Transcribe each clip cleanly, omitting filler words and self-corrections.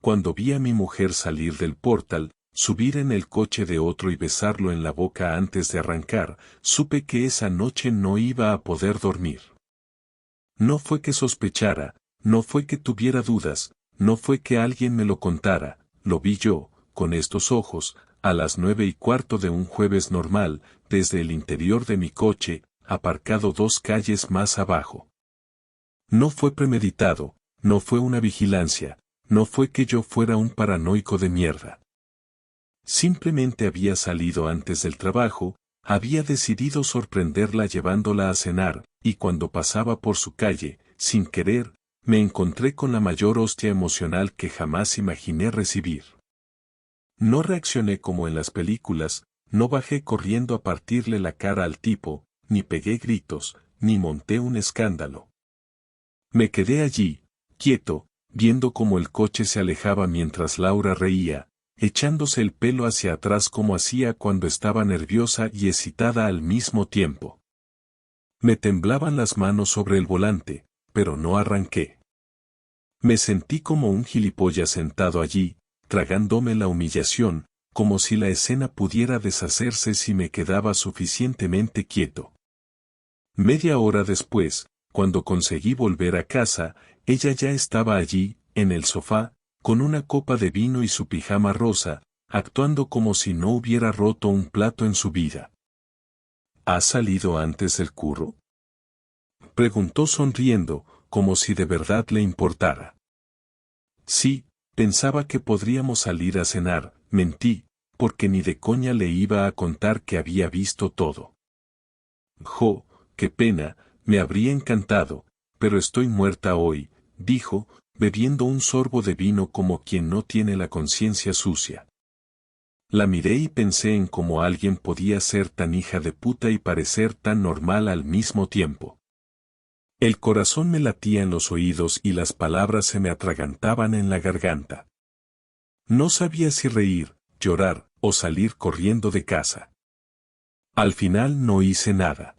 Cuando vi a mi mujer salir del portal, subir en el coche de otro y besarlo en la boca antes de arrancar, supe que esa noche no iba a poder dormir. No fue que sospechara, no fue que tuviera dudas, no fue que alguien me lo contara, lo vi yo, con estos ojos, a las 9:15 de un jueves normal, desde el interior de mi coche, aparcado 2 calles más abajo. No fue premeditado, no fue una vigilancia, no fue que yo fuera un paranoico de mierda. Simplemente había salido antes del trabajo, había decidido sorprenderla llevándola a cenar, y cuando pasaba por su calle, sin querer, me encontré con la mayor hostia emocional que jamás imaginé recibir. No reaccioné como en las películas, no bajé corriendo a partirle la cara al tipo, ni pegué gritos, ni monté un escándalo. Me quedé allí, quieto, viendo cómo el coche se alejaba mientras Laura reía, echándose el pelo hacia atrás como hacía cuando estaba nerviosa y excitada al mismo tiempo. Me temblaban las manos sobre el volante, pero no arranqué. Me sentí como un gilipollas sentado allí, tragándome la humillación, como si la escena pudiera deshacerse si me quedaba suficientemente quieto. Media hora después, cuando conseguí volver a casa, ella ya estaba allí, en el sofá, con una copa de vino y su pijama rosa, actuando como si no hubiera roto un plato en su vida. ¿Has salido antes del curro?, preguntó sonriendo, como si de verdad le importara. Sí, pensaba que podríamos salir a cenar, mentí, porque ni de coña le iba a contar que había visto todo. Jo, qué pena, me habría encantado, pero estoy muerta hoy, dijo, bebiendo un sorbo de vino como quien no tiene la conciencia sucia. La miré y pensé en cómo alguien podía ser tan hija de puta y parecer tan normal al mismo tiempo. El corazón me latía en los oídos y las palabras se me atragantaban en la garganta. No sabía si reír, llorar, o salir corriendo de casa. Al final no hice nada.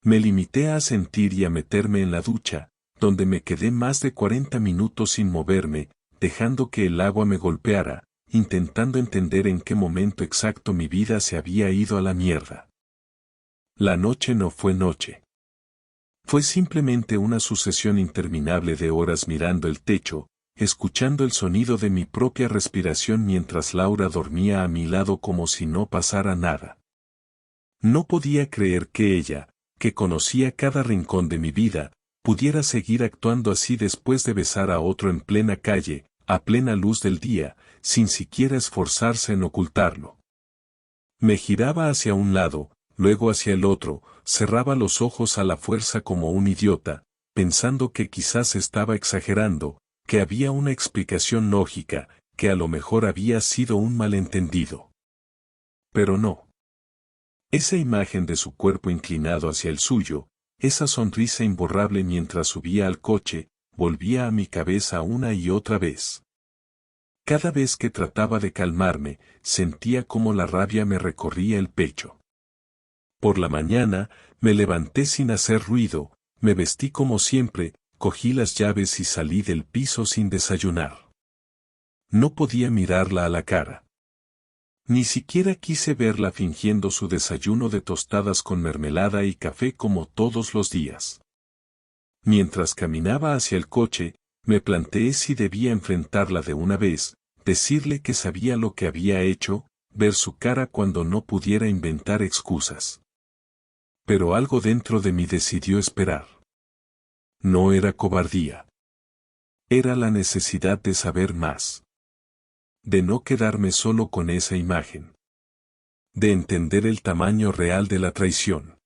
Me limité a sentir y a meterme en la ducha, donde me quedé más de 40 minutos sin moverme, dejando que el agua me golpeara, intentando entender en qué momento exacto mi vida se había ido a la mierda. La noche no fue noche. Fue simplemente una sucesión interminable de horas mirando el techo, escuchando el sonido de mi propia respiración mientras Laura dormía a mi lado como si no pasara nada. No podía creer que ella, que conocía cada rincón de mi vida, pudiera seguir actuando así después de besar a otro en plena calle, a plena luz del día, sin siquiera esforzarse en ocultarlo. Me giraba hacia un lado, luego hacia el otro, cerraba los ojos a la fuerza como un idiota, pensando que quizás estaba exagerando, que había una explicación lógica, que a lo mejor había sido un malentendido. Pero no. Esa imagen de su cuerpo inclinado hacia el suyo, esa sonrisa imborrable mientras subía al coche, volvía a mi cabeza una y otra vez. Cada vez que trataba de calmarme, sentía como la rabia me recorría el pecho. Por la mañana, me levanté sin hacer ruido, me vestí como siempre, cogí las llaves y salí del piso sin desayunar. No podía mirarla a la cara. Ni siquiera quise verla fingiendo su desayuno de tostadas con mermelada y café como todos los días. Mientras caminaba hacia el coche, me planteé si debía enfrentarla de una vez, decirle que sabía lo que había hecho, ver su cara cuando no pudiera inventar excusas. Pero algo dentro de mí decidió esperar. No era cobardía. Era la necesidad de saber más. De no quedarme solo con esa imagen. De entender el tamaño real de la traición.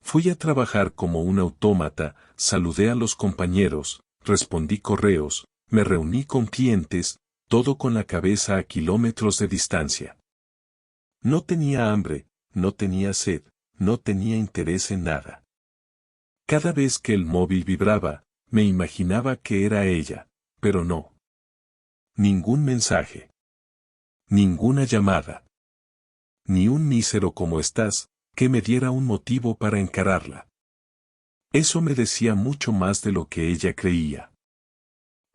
Fui a trabajar como un autómata, saludé a los compañeros, respondí correos, me reuní con clientes, todo con la cabeza a kilómetros de distancia. No tenía hambre, no tenía sed, no tenía interés en nada. Cada vez que el móvil vibraba, me imaginaba que era ella, pero no. Ningún mensaje. Ninguna llamada. Ni un mísero "¿cómo estás?", que me diera un motivo para encararla. Eso me decía mucho más de lo que ella creía.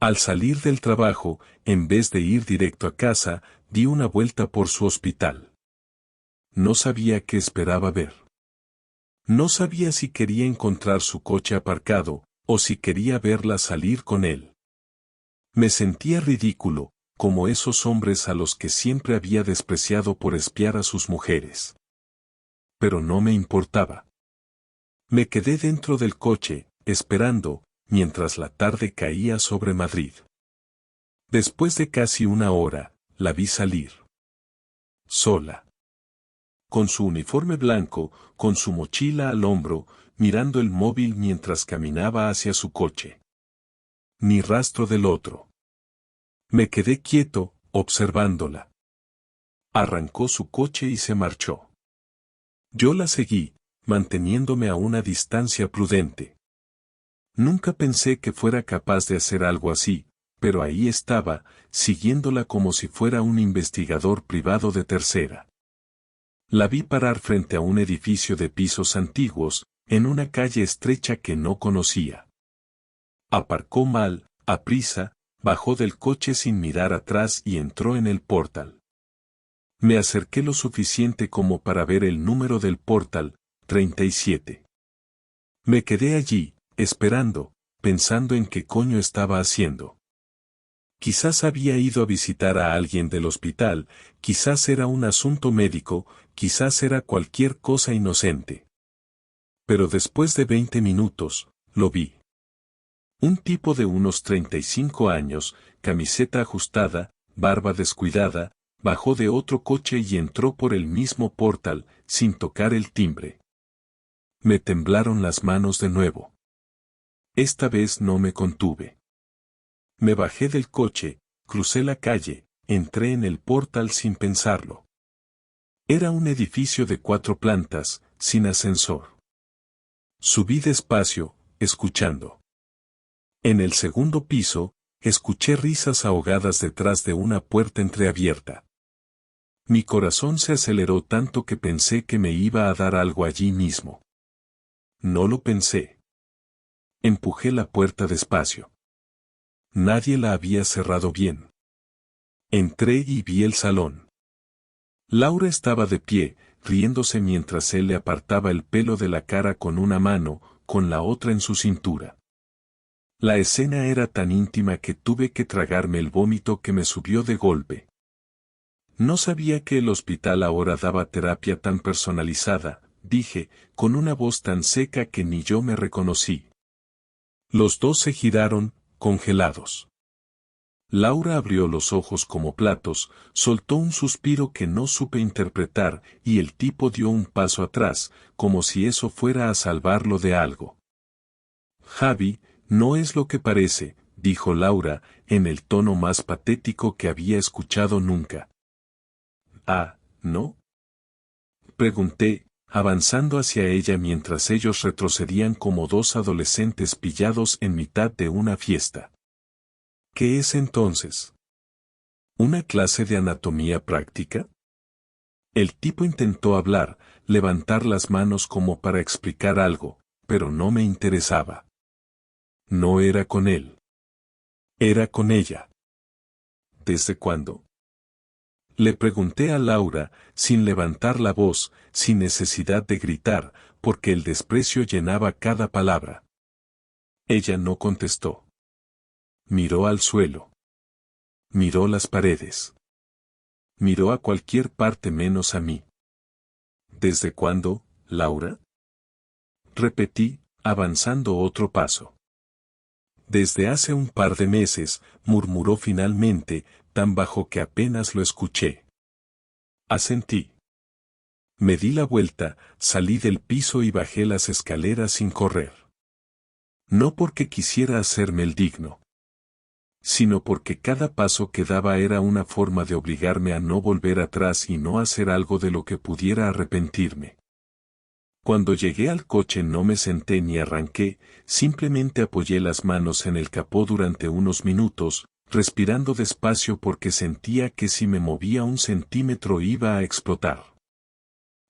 Al salir del trabajo, en vez de ir directo a casa, di una vuelta por su hospital. No sabía qué esperaba ver. No sabía si quería encontrar su coche aparcado, o si quería verla salir con él. Me sentía ridículo, como esos hombres a los que siempre había despreciado por espiar a sus mujeres. Pero no me importaba. Me quedé dentro del coche, esperando, mientras la tarde caía sobre Madrid. Después de casi una hora, la vi salir. Sola. Con su uniforme blanco, con su mochila al hombro, mirando el móvil mientras caminaba hacia su coche. Ni rastro del otro. Me quedé quieto, observándola. Arrancó su coche y se marchó. Yo la seguí, manteniéndome a una distancia prudente. Nunca pensé que fuera capaz de hacer algo así, pero ahí estaba, siguiéndola como si fuera un investigador privado de tercera. La vi parar frente a un edificio de pisos antiguos, en una calle estrecha que no conocía. Aparcó mal, aprisa, bajó del coche sin mirar atrás y entró en el portal. Me acerqué lo suficiente como para ver el número del portal, 37. Me quedé allí, esperando, pensando en qué coño estaba haciendo. Quizás había ido a visitar a alguien del hospital, quizás era un asunto médico, quizás era cualquier cosa inocente. Pero después de 20 minutos, lo vi. Un tipo de unos 35 años, camiseta ajustada, barba descuidada, bajó de otro coche y entró por el mismo portal, sin tocar el timbre. Me temblaron las manos de nuevo. Esta vez no me contuve. Me bajé del coche, crucé la calle, entré en el portal sin pensarlo. Era un edificio de 4 plantas, sin ascensor. Subí despacio, escuchando. En el segundo piso, escuché risas ahogadas detrás de una puerta entreabierta. Mi corazón se aceleró tanto que pensé que me iba a dar algo allí mismo. No lo pensé. Empujé la puerta despacio. Nadie la había cerrado bien. Entré y vi el salón. Laura estaba de pie, riéndose mientras él le apartaba el pelo de la cara con una mano, con la otra en su cintura. La escena era tan íntima que tuve que tragarme el vómito que me subió de golpe. No sabía que el hospital ahora daba terapia tan personalizada, dije, con una voz tan seca que ni yo me reconocí. Los dos se giraron, congelados. Laura abrió los ojos como platos, soltó un suspiro que no supe interpretar, y el tipo dio un paso atrás, como si eso fuera a salvarlo de algo. Javi, no es lo que parece, dijo Laura, en el tono más patético que había escuchado nunca. Ah, ¿no? Pregunté, avanzando hacia ella mientras ellos retrocedían como dos adolescentes pillados en mitad de una fiesta. ¿Qué es entonces? ¿Una clase de anatomía práctica? El tipo intentó hablar, levantar las manos como para explicar algo, pero no me interesaba. No era con él. Era con ella. ¿Desde cuándo? Le pregunté a Laura, sin levantar la voz, sin necesidad de gritar, porque el desprecio llenaba cada palabra. Ella no contestó. Miró al suelo. Miró las paredes. Miró a cualquier parte menos a mí. ¿Desde cuándo, Laura? Repetí, avanzando otro paso. Desde hace un par de meses, murmuró finalmente, tan bajo que apenas lo escuché. Asentí. Me di la vuelta, salí del piso y bajé las escaleras sin correr. No porque quisiera hacerme el digno, sino porque cada paso que daba era una forma de obligarme a no volver atrás y no hacer algo de lo que pudiera arrepentirme. Cuando llegué al coche no me senté ni arranqué, simplemente apoyé las manos en el capó durante unos minutos, respirando despacio porque sentía que si me movía un centímetro iba a explotar.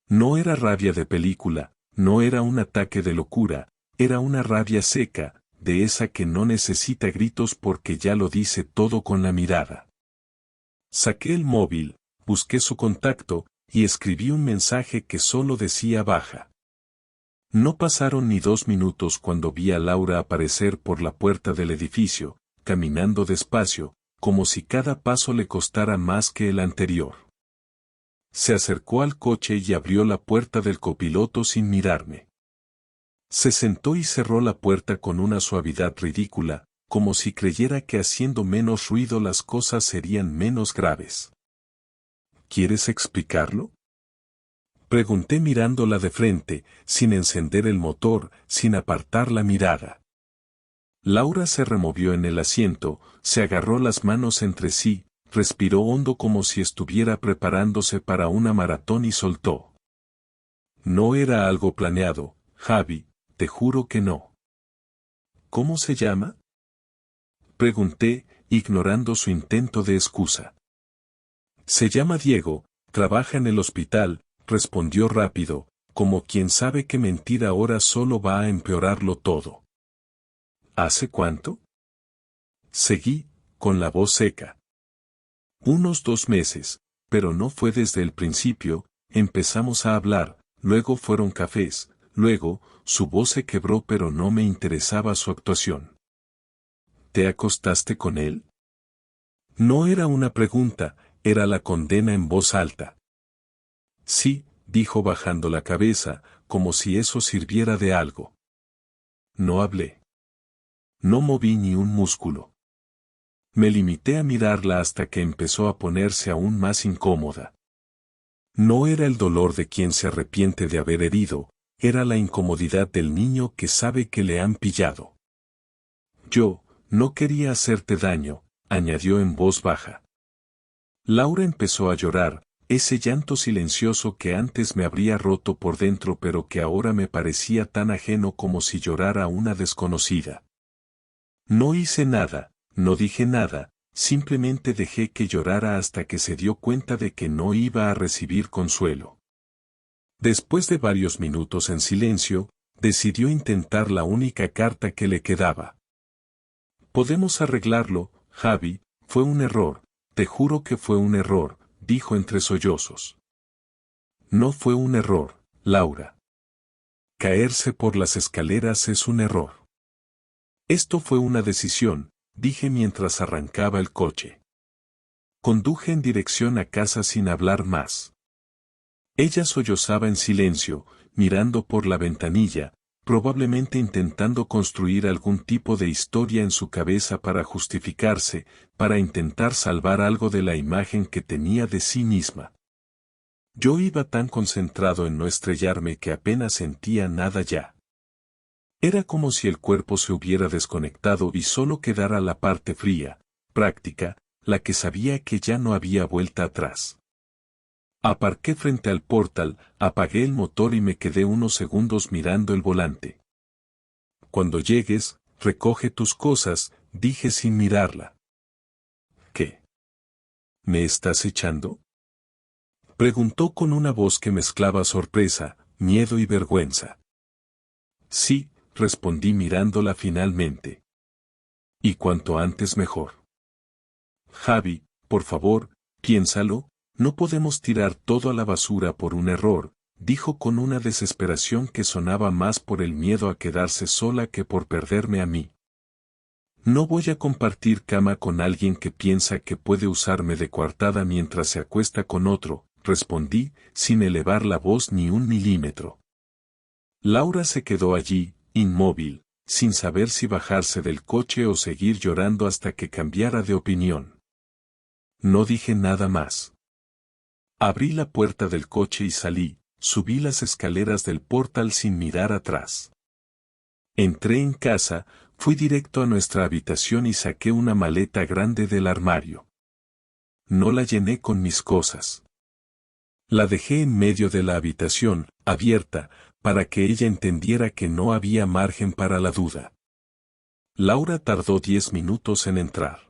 No era rabia de película, no era un ataque de locura, era una rabia seca, de esa que no necesita gritos porque ya lo dice todo con la mirada. Saqué el móvil, busqué su contacto, y escribí un mensaje que solo decía baja. No pasaron ni 2 minutos cuando vi a Laura aparecer por la puerta del edificio, caminando despacio, como si cada paso le costara más que el anterior. Se acercó al coche y abrió la puerta del copiloto sin mirarme. Se sentó y cerró la puerta con una suavidad ridícula, como si creyera que haciendo menos ruido las cosas serían menos graves. ¿Quieres explicarlo? Pregunté mirándola de frente, sin encender el motor, sin apartar la mirada. Laura se removió en el asiento, se agarró las manos entre sí, respiró hondo como si estuviera preparándose para una maratón y soltó. No era algo planeado, Javi, te juro que no. ¿Cómo se llama? Pregunté, ignorando su intento de excusa. Se llama Diego, trabaja en el hospital, respondió rápido, como quien sabe que mentir ahora solo va a empeorarlo todo. ¿Hace cuánto? Seguí, con la voz seca. Unos 2 meses, pero no fue desde el principio, empezamos a hablar, luego fueron cafés, luego, su voz se quebró pero no me interesaba su actuación. ¿Te acostaste con él? No era una pregunta, era la condena en voz alta. Sí, dijo bajando la cabeza, como si eso sirviera de algo. No hablé. No moví ni un músculo. Me limité a mirarla hasta que empezó a ponerse aún más incómoda. No era el dolor de quien se arrepiente de haber herido, era la incomodidad del niño que sabe que le han pillado. Yo, no quería hacerte daño, añadió en voz baja. Laura empezó a llorar, ese llanto silencioso que antes me habría roto por dentro pero que ahora me parecía tan ajeno como si llorara a una desconocida. No hice nada, no dije nada, simplemente dejé que llorara hasta que se dio cuenta de que no iba a recibir consuelo. Después de varios minutos en silencio, decidió intentar la única carta que le quedaba. Podemos arreglarlo, Javi, fue un error, te juro que fue un error, dijo entre sollozos. No fue un error, Laura. Caerse por las escaleras es un error. Esto fue una decisión, dije mientras arrancaba el coche. Conduje en dirección a casa sin hablar más. Ella sollozaba en silencio, mirando por la ventanilla, probablemente intentando construir algún tipo de historia en su cabeza para justificarse, para intentar salvar algo de la imagen que tenía de sí misma. Yo iba tan concentrado en no estrellarme que apenas sentía nada ya. Era como si el cuerpo se hubiera desconectado y solo quedara la parte fría, práctica, la que sabía que ya no había vuelta atrás. Aparqué frente al portal, apagué el motor y me quedé unos segundos mirando el volante. Cuando llegues, recoge tus cosas, dije sin mirarla. ¿Qué? ¿Me estás echando? Preguntó con una voz que mezclaba sorpresa, miedo y vergüenza. Sí, respondí mirándola finalmente. Y cuanto antes mejor. Javi, por favor, piénsalo. No podemos tirar todo a la basura por un error, dijo con una desesperación que sonaba más por el miedo a quedarse sola que por perderme a mí. No voy a compartir cama con alguien que piensa que puede usarme de coartada mientras se acuesta con otro, respondí, sin elevar la voz ni un milímetro. Laura se quedó allí, inmóvil, sin saber si bajarse del coche o seguir llorando hasta que cambiara de opinión. No dije nada más. Abrí la puerta del coche y salí, subí las escaleras del portal sin mirar atrás. Entré en casa, fui directo a nuestra habitación y saqué una maleta grande del armario. No la llené con mis cosas. La dejé en medio de la habitación, abierta, para que ella entendiera que no había margen para la duda. Laura tardó 10 minutos en entrar.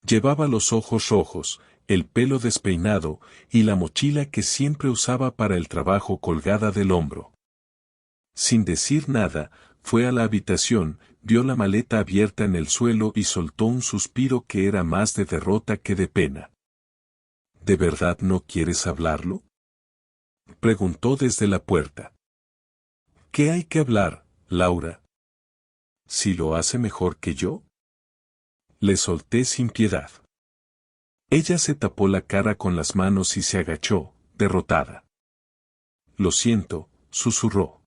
Llevaba los ojos rojos, el pelo despeinado, y la mochila que siempre usaba para el trabajo colgada del hombro. Sin decir nada, fue a la habitación, vio la maleta abierta en el suelo y soltó un suspiro que era más de derrota que de pena. ¿De verdad no quieres hablarlo?, preguntó desde la puerta. ¿Qué hay que hablar, Laura? ¿Si lo hace mejor que yo? Le solté sin piedad. Ella se tapó la cara con las manos y se agachó, derrotada. Lo siento, susurró.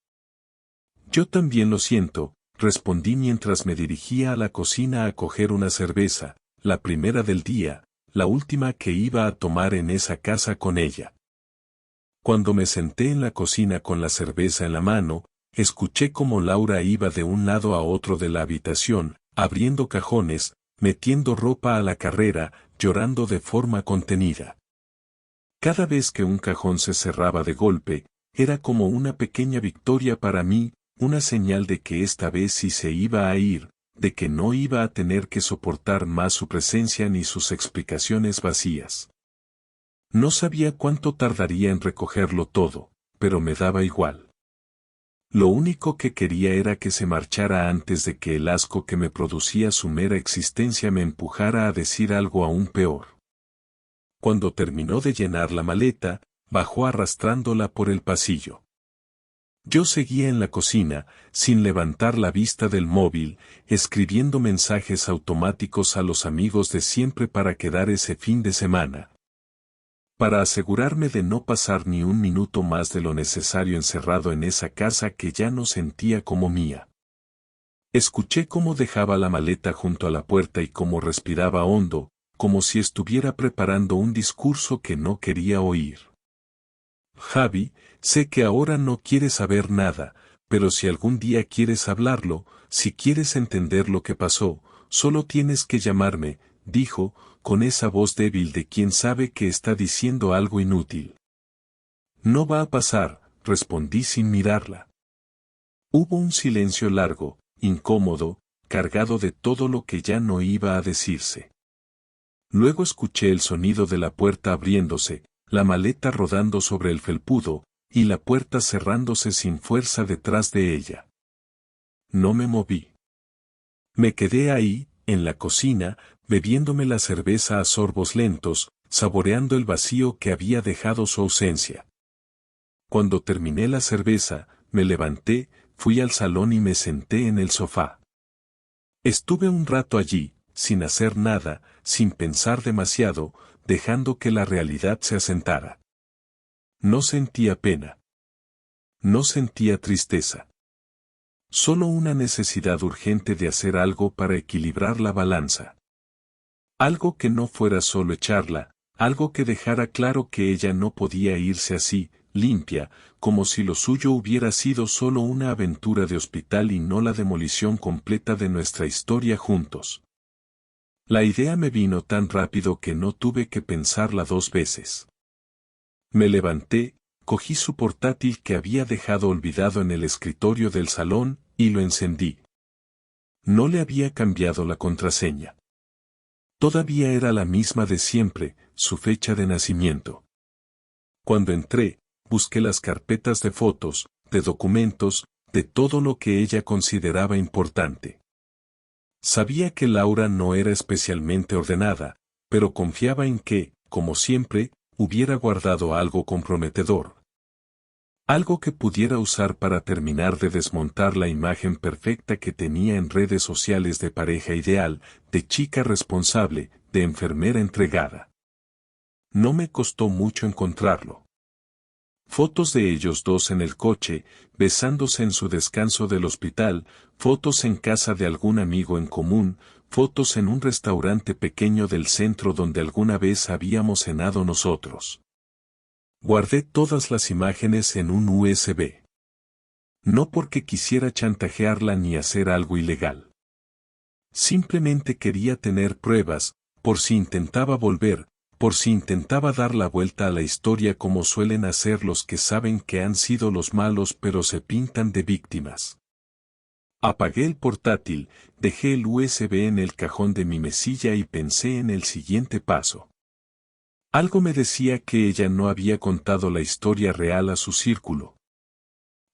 Yo también lo siento, respondí mientras me dirigía a la cocina a coger una cerveza, la primera del día, la última que iba a tomar en esa casa con ella. Cuando me senté en la cocina con la cerveza en la mano, escuché cómo Laura iba de un lado a otro de la habitación, abriendo cajones, metiendo ropa a la carrera, llorando de forma contenida. Cada vez que un cajón se cerraba de golpe, era como una pequeña victoria para mí, una señal de que esta vez sí se iba a ir, de que no iba a tener que soportar más su presencia ni sus explicaciones vacías. No sabía cuánto tardaría en recogerlo todo, pero me daba igual. Lo único que quería era que se marchara antes de que el asco que me producía su mera existencia me empujara a decir algo aún peor. Cuando terminó de llenar la maleta, bajó arrastrándola por el pasillo. Yo seguía en la cocina, sin levantar la vista del móvil, escribiendo mensajes automáticos a los amigos de siempre para quedar ese fin de semana. Para asegurarme de no pasar ni un minuto más de lo necesario encerrado en esa casa que ya no sentía como mía. Escuché cómo dejaba la maleta junto a la puerta y cómo respiraba hondo, como si estuviera preparando un discurso que no quería oír. Javi, sé que ahora no quieres saber nada, pero si algún día quieres hablarlo, si quieres entender lo que pasó, solo tienes que llamarme, dijo, con esa voz débil de quien sabe que está diciendo algo inútil. No va a pasar, respondí sin mirarla. Hubo un silencio largo, incómodo, cargado de todo lo que ya no iba a decirse. Luego escuché el sonido de la puerta abriéndose, la maleta rodando sobre el felpudo, y la puerta cerrándose sin fuerza detrás de ella. No me moví. Me quedé ahí, en la cocina, bebiéndome la cerveza a sorbos lentos, saboreando el vacío que había dejado su ausencia. Cuando terminé la cerveza, me levanté, fui al salón y me senté en el sofá. Estuve un rato allí, sin hacer nada, sin pensar demasiado, dejando que la realidad se asentara. No sentía pena. No sentía tristeza. Solo una necesidad urgente de hacer algo para equilibrar la balanza. Algo que no fuera solo echarla, algo que dejara claro que ella no podía irse así, limpia, como si lo suyo hubiera sido solo una aventura de hospital y no la demolición completa de nuestra historia juntos. La idea me vino tan rápido que no tuve que pensarla dos veces. Me levanté, cogí su portátil que había dejado olvidado en el escritorio del salón, y lo encendí. No le había cambiado la contraseña. Todavía era la misma de siempre, su fecha de nacimiento. Cuando entré, busqué las carpetas de fotos, de documentos, de todo lo que ella consideraba importante. Sabía que Laura no era especialmente ordenada, pero confiaba en que, como siempre, hubiera guardado algo comprometedor. Algo que pudiera usar para terminar de desmontar la imagen perfecta que tenía en redes sociales de pareja ideal, de chica responsable, de enfermera entregada. No me costó mucho encontrarlo. Fotos de ellos dos en el coche, besándose en su descanso del hospital, fotos en casa de algún amigo en común, fotos en un restaurante pequeño del centro donde alguna vez habíamos cenado nosotros. Guardé todas las imágenes en un USB. No porque quisiera chantajearla ni hacer algo ilegal. Simplemente quería tener pruebas, por si intentaba volver, por si intentaba dar la vuelta a la historia como suelen hacer los que saben que han sido los malos pero se pintan de víctimas. Apagué el portátil, dejé el USB en el cajón de mi mesilla y pensé en el siguiente paso. Algo me decía que ella no había contado la historia real a su círculo.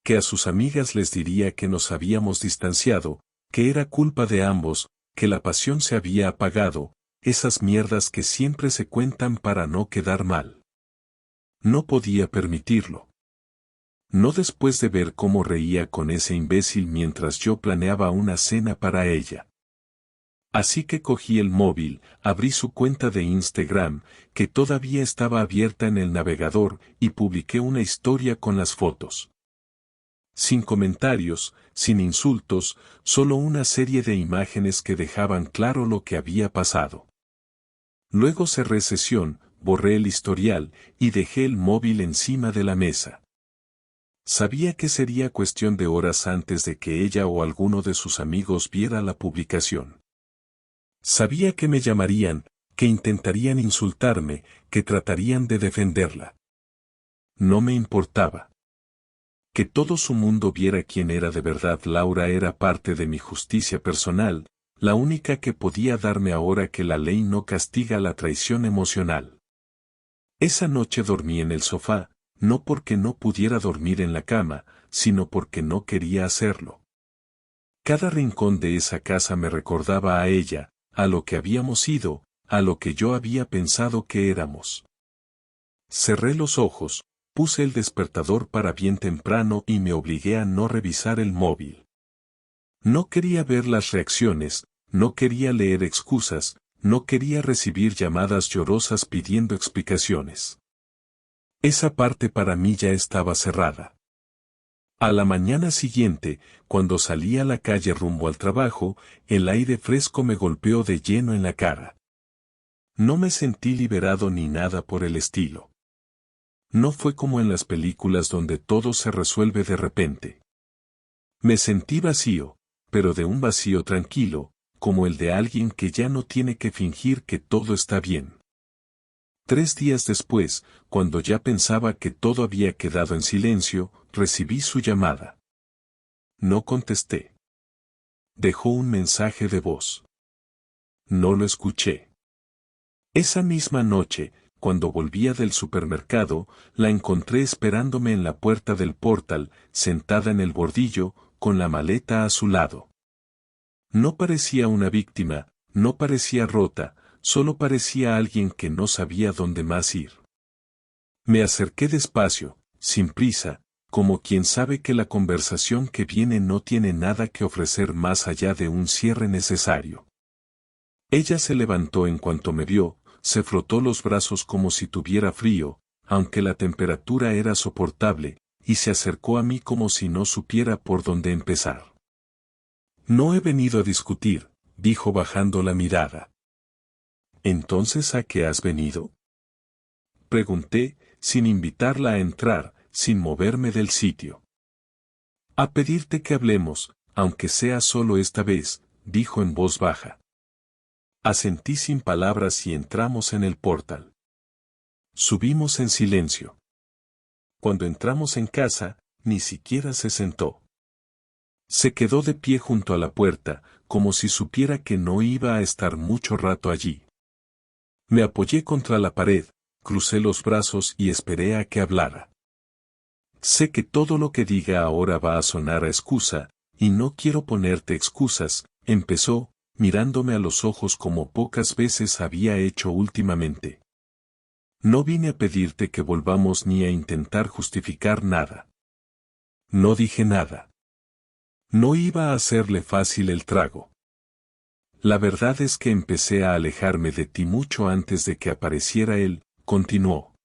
Que a sus amigas les diría que nos habíamos distanciado, que era culpa de ambos, que la pasión se había apagado, esas mierdas que siempre se cuentan para no quedar mal. No podía permitirlo. No después de ver cómo reía con ese imbécil mientras yo planeaba una cena para ella. Así que cogí el móvil, abrí su cuenta de Instagram, que todavía estaba abierta en el navegador, y publiqué una historia con las fotos. Sin comentarios, sin insultos, solo una serie de imágenes que dejaban claro lo que había pasado. Luego cerré sesión, borré el historial, y dejé el móvil encima de la mesa. Sabía que sería cuestión de horas antes de que ella o alguno de sus amigos viera la publicación. Sabía que me llamarían, que intentarían insultarme, que tratarían de defenderla. No me importaba. Que todo su mundo viera quién era de verdad. Laura era parte de mi justicia personal, la única que podía darme ahora que la ley no castiga la traición emocional. Esa noche dormí en el sofá, no porque no pudiera dormir en la cama, sino porque no quería hacerlo. Cada rincón de esa casa me recordaba a ella, a lo que habíamos sido, a lo que yo había pensado que éramos. Cerré los ojos, puse el despertador para bien temprano y me obligué a no revisar el móvil. No quería ver las reacciones, no quería leer excusas, no quería recibir llamadas llorosas pidiendo explicaciones. Esa parte para mí ya estaba cerrada. A la mañana siguiente, cuando salí a la calle rumbo al trabajo, el aire fresco me golpeó de lleno en la cara. No me sentí liberado ni nada por el estilo. No fue como en las películas donde todo se resuelve de repente. Me sentí vacío, pero de un vacío tranquilo, como el de alguien que ya no tiene que fingir que todo está bien. 3 días después, cuando ya pensaba que todo había quedado en silencio, recibí su llamada. No contesté. Dejó un mensaje de voz. No lo escuché. Esa misma noche, cuando volvía del supermercado, la encontré esperándome en la puerta del portal, sentada en el bordillo, con la maleta a su lado. No parecía una víctima, no parecía rota, solo parecía alguien que no sabía dónde más ir. Me acerqué despacio, sin prisa, como quien sabe que la conversación que viene no tiene nada que ofrecer más allá de un cierre necesario. Ella se levantó en cuanto me vio, se frotó los brazos como si tuviera frío, aunque la temperatura era soportable, y se acercó a mí como si no supiera por dónde empezar. No he venido a discutir, dijo bajando la mirada. ¿Entonces a qué has venido? Pregunté, sin invitarla a entrar, sin moverme del sitio. A pedirte que hablemos, aunque sea solo esta vez, dijo en voz baja. Asentí sin palabras y entramos en el portal. Subimos en silencio. Cuando entramos en casa, ni siquiera se sentó. Se quedó de pie junto a la puerta, como si supiera que no iba a estar mucho rato allí. Me apoyé contra la pared, crucé los brazos y esperé a que hablara. Sé que todo lo que diga ahora va a sonar a excusa, y no quiero ponerte excusas, empezó, mirándome a los ojos como pocas veces había hecho últimamente. No vine a pedirte que volvamos ni a intentar justificar nada. No dije nada. No iba a hacerle fácil el trago. La verdad es que empecé a alejarme de ti mucho antes de que apareciera él, continuó.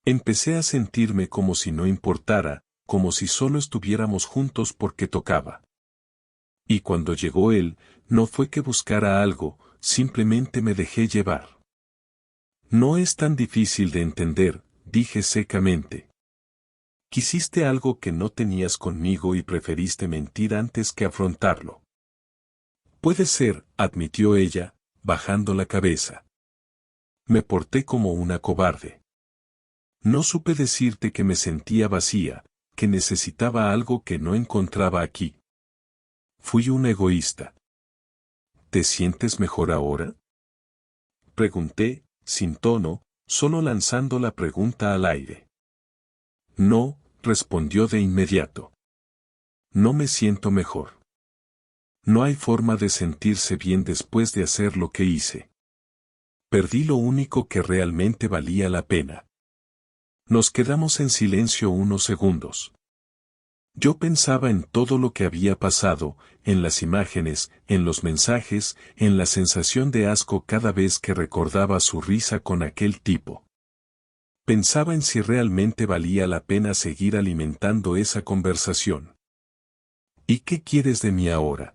Empecé a sentirme como si no importara, como si solo estuviéramos juntos porque tocaba. Y cuando llegó él, no fue que buscara algo, simplemente me dejé llevar. No es tan difícil de entender, dije secamente. Quisiste algo que no tenías conmigo y preferiste mentir antes que afrontarlo. Puede ser, admitió ella, bajando la cabeza. Me porté como una cobarde. No supe decirte que me sentía vacía, que necesitaba algo que no encontraba aquí. Fui un egoísta. ¿Te sientes mejor ahora? Pregunté, sin tono, solo lanzando la pregunta al aire. No, respondió de inmediato. No me siento mejor. No hay forma de sentirse bien después de hacer lo que hice. Perdí lo único que realmente valía la pena. Nos quedamos en silencio unos segundos. Yo pensaba en todo lo que había pasado, en las imágenes, en los mensajes, en la sensación de asco cada vez que recordaba su risa con aquel tipo. Pensaba en si realmente valía la pena seguir alimentando esa conversación. ¿Y qué quieres de mí ahora?,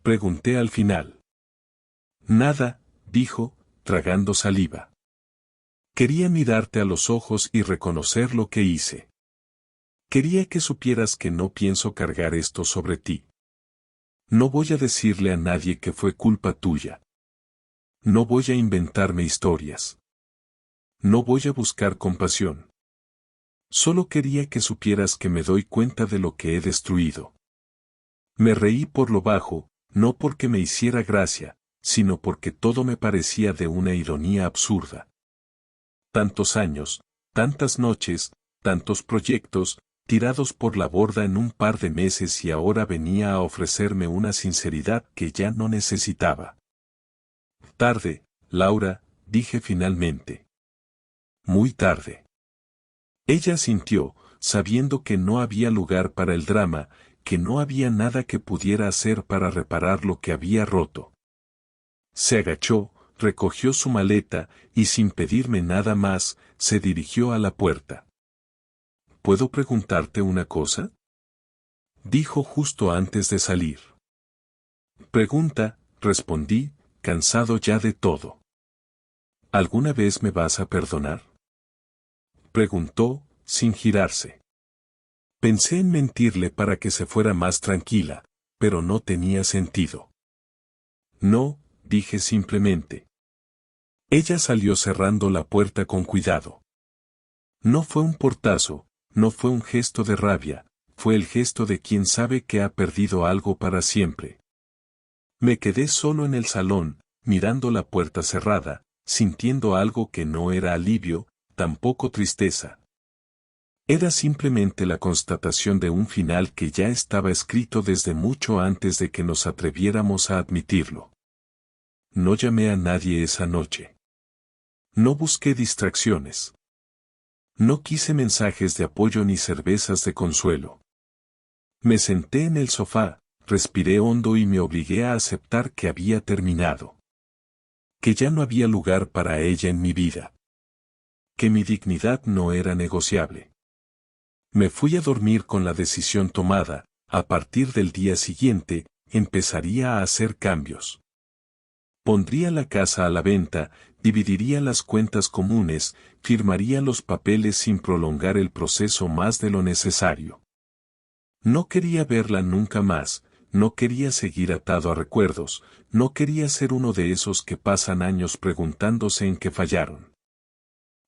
pregunté al final. Nada, dijo, tragando saliva. Quería mirarte a los ojos y reconocer lo que hice. Quería que supieras que no pienso cargar esto sobre ti. No voy a decirle a nadie que fue culpa tuya. No voy a inventarme historias. No voy a buscar compasión. Solo quería que supieras que me doy cuenta de lo que he destruido. Me reí por lo bajo, no porque me hiciera gracia, sino porque todo me parecía de una ironía absurda. Tantos años, tantas noches, tantos proyectos, tirados por la borda en un par de meses y ahora venía a ofrecerme una sinceridad que ya no necesitaba. Tarde, Laura, dije finalmente. Muy tarde. Ella asintió, sabiendo que no había lugar para el drama, que no había nada que pudiera hacer para reparar lo que había roto. Se agachó, recogió su maleta, y sin pedirme nada más, se dirigió a la puerta. ¿Puedo preguntarte una cosa?, dijo justo antes de salir. Pregunta, respondí, cansado ya de todo. ¿Alguna vez me vas a perdonar?, preguntó, sin girarse. Pensé en mentirle para que se fuera más tranquila, pero no tenía sentido. No, dije simplemente. Ella salió cerrando la puerta con cuidado. No fue un portazo, no fue un gesto de rabia, fue el gesto de quien sabe que ha perdido algo para siempre. Me quedé solo en el salón, mirando la puerta cerrada, sintiendo algo que no era alivio, tampoco tristeza. Era simplemente la constatación de un final que ya estaba escrito desde mucho antes de que nos atreviéramos a admitirlo. No llamé a nadie esa noche. No busqué distracciones. No quise mensajes de apoyo ni cervezas de consuelo. Me senté en el sofá, respiré hondo y me obligué a aceptar que había terminado. Que ya no había lugar para ella en mi vida. Que mi dignidad no era negociable. Me fui a dormir con la decisión tomada, a partir del día siguiente, empezaría a hacer cambios. Pondría la casa a la venta, dividiría las cuentas comunes, firmaría los papeles sin prolongar el proceso más de lo necesario. No quería verla nunca más, no quería seguir atado a recuerdos, no quería ser uno de esos que pasan años preguntándose en qué fallaron.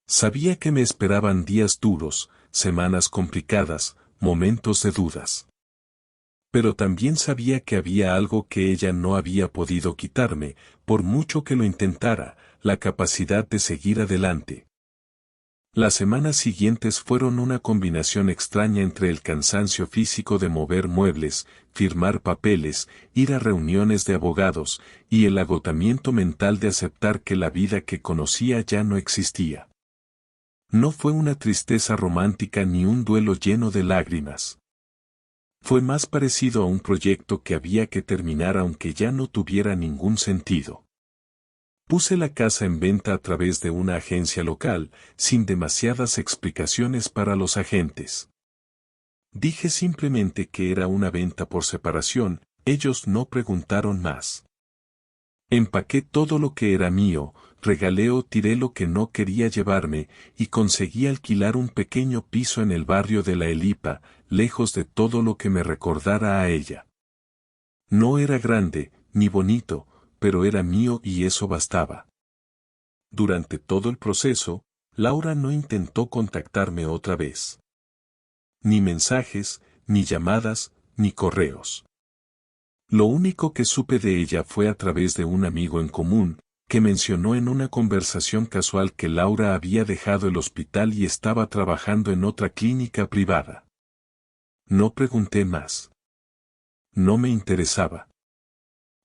Sabía que me esperaban días duros, semanas complicadas, momentos de dudas. Pero también sabía que había algo que ella no había podido quitarme, por mucho que lo intentara, la capacidad de seguir adelante. Las semanas siguientes fueron una combinación extraña entre el cansancio físico de mover muebles, firmar papeles, ir a reuniones de abogados, y el agotamiento mental de aceptar que la vida que conocía ya no existía. No fue una tristeza romántica ni un duelo lleno de lágrimas. Fue más parecido a un proyecto que había que terminar aunque ya no tuviera ningún sentido. Puse la casa en venta a través de una agencia local, sin demasiadas explicaciones para los agentes. Dije simplemente que era una venta por separación, ellos no preguntaron más. Empaqué todo lo que era mío, regalé o tiré lo que no quería llevarme, y conseguí alquilar un pequeño piso en el barrio de La Elipa, lejos de todo lo que me recordara a ella. No era grande, ni bonito, pero era mío y eso bastaba. Durante todo el proceso, Laura no intentó contactarme otra vez. Ni mensajes, ni llamadas, ni correos. Lo único que supe de ella fue a través de un amigo en común, que mencionó en una conversación casual que Laura había dejado el hospital y estaba trabajando en otra clínica privada. No pregunté más. No me interesaba.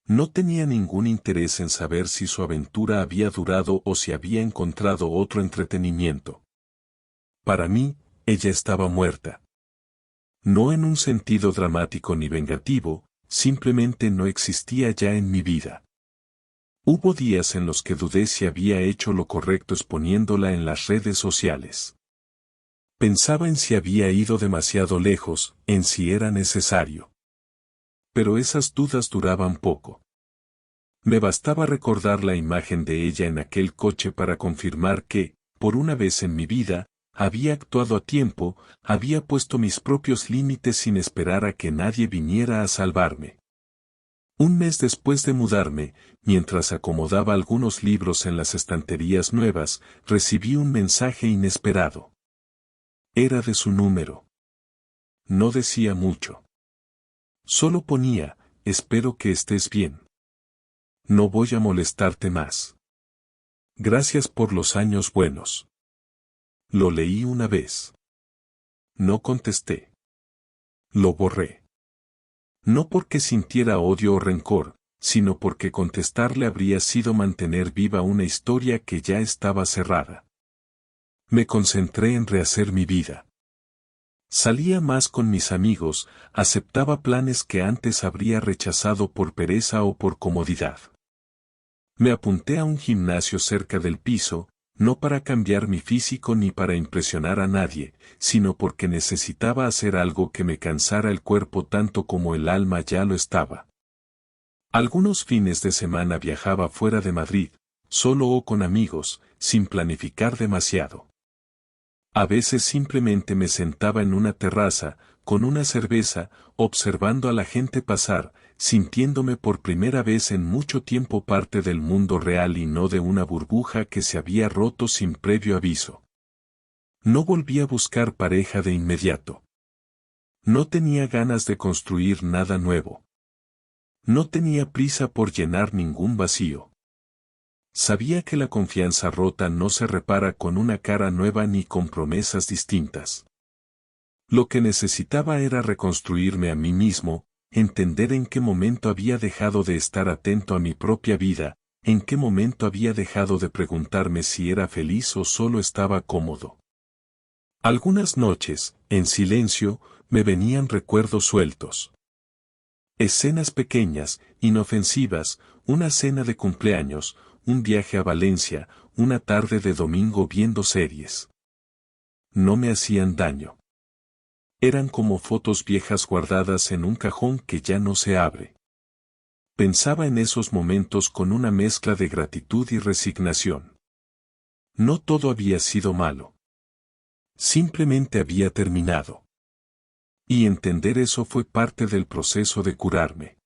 No tenía ningún interés en saber si su aventura había durado o si había encontrado otro entretenimiento. Para mí, ella estaba muerta. No en un sentido dramático ni vengativo, simplemente no existía ya en mi vida. Hubo días en los que dudé si había hecho lo correcto exponiéndola en las redes sociales. Pensaba en si había ido demasiado lejos, en si era necesario. Pero esas dudas duraban poco. Me bastaba recordar la imagen de ella en aquel coche para confirmar que, por una vez en mi vida, había actuado a tiempo, había puesto mis propios límites sin esperar a que nadie viniera a salvarme. Un mes después de mudarme, mientras acomodaba algunos libros en las estanterías nuevas, recibí un mensaje inesperado. Era de su número. No decía mucho. Solo ponía, espero que estés bien. No voy a molestarte más. Gracias por los años buenos. Lo leí una vez. No contesté. Lo borré. No porque sintiera odio o rencor, sino porque contestarle habría sido mantener viva una historia que ya estaba cerrada. Me concentré en rehacer mi vida. Salía más con mis amigos, aceptaba planes que antes habría rechazado por pereza o por comodidad. Me apunté a un gimnasio cerca del piso, no para cambiar mi físico ni para impresionar a nadie, sino porque necesitaba hacer algo que me cansara el cuerpo tanto como el alma ya lo estaba. Algunos fines de semana viajaba fuera de Madrid, solo o con amigos, sin planificar demasiado. A veces simplemente me sentaba en una terraza, con una cerveza, observando a la gente pasar, sintiéndome por primera vez en mucho tiempo parte del mundo real y no de una burbuja que se había roto sin previo aviso. No volví a buscar pareja de inmediato. No tenía ganas de construir nada nuevo. No tenía prisa por llenar ningún vacío. Sabía que la confianza rota no se repara con una cara nueva ni con promesas distintas. Lo que necesitaba era reconstruirme a mí mismo, entender en qué momento había dejado de estar atento a mi propia vida, en qué momento había dejado de preguntarme si era feliz o solo estaba cómodo. Algunas noches, en silencio, me venían recuerdos sueltos. Escenas pequeñas, inofensivas, una cena de cumpleaños, un viaje a Valencia, una tarde de domingo viendo series. No me hacían daño. Eran como fotos viejas guardadas en un cajón que ya no se abre. Pensaba en esos momentos con una mezcla de gratitud y resignación. No todo había sido malo. Simplemente había terminado. Y entender eso fue parte del proceso de curarme.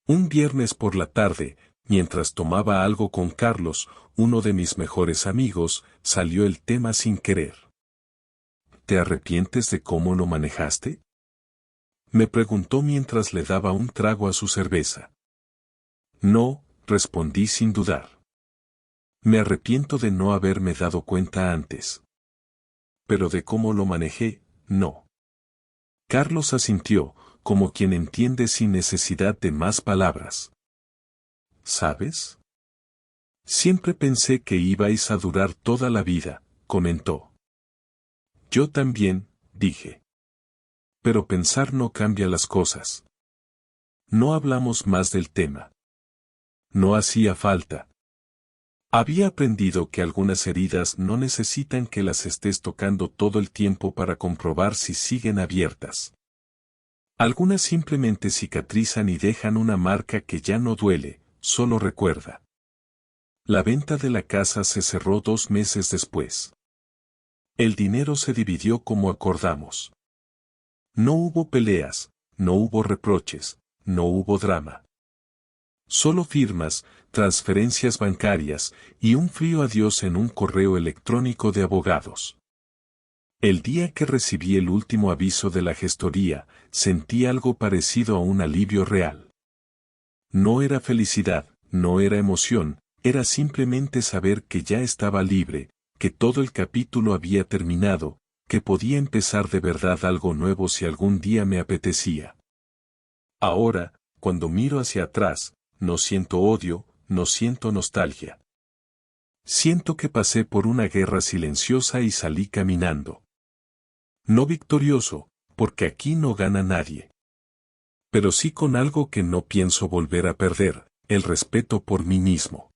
Un viernes por la tarde, mientras tomaba algo con Carlos, uno de mis mejores amigos, salió el tema sin querer. ¿Te arrepientes de cómo lo manejaste? Me preguntó mientras le daba un trago a su cerveza. No, respondí sin dudar. Me arrepiento de no haberme dado cuenta antes. Pero de cómo lo manejé, no. Carlos asintió, como quien entiende sin necesidad de más palabras. ¿Sabes? Siempre pensé que ibais a durar toda la vida, comentó. Yo también, dije. Pero pensar no cambia las cosas. No hablamos más del tema. No hacía falta. Había aprendido que algunas heridas no necesitan que las estés tocando todo el tiempo para comprobar si siguen abiertas. Algunas simplemente cicatrizan y dejan una marca que ya no duele, solo recuerda. La venta de la casa se cerró 2 meses después. El dinero se dividió como acordamos. No hubo peleas, no hubo reproches, no hubo drama. Solo firmas, transferencias bancarias y un frío adiós en un correo electrónico de abogados. El día que recibí el último aviso de la gestoría, sentí algo parecido a un alivio real. No era felicidad, no era emoción, era simplemente saber que ya estaba libre, que todo el capítulo había terminado, que podía empezar de verdad algo nuevo si algún día me apetecía. Ahora, cuando miro hacia atrás, no siento odio, no siento nostalgia. Siento que pasé por una guerra silenciosa y salí caminando. No victorioso, porque aquí no gana nadie. Pero sí con algo que no pienso volver a perder, el respeto por mí mismo.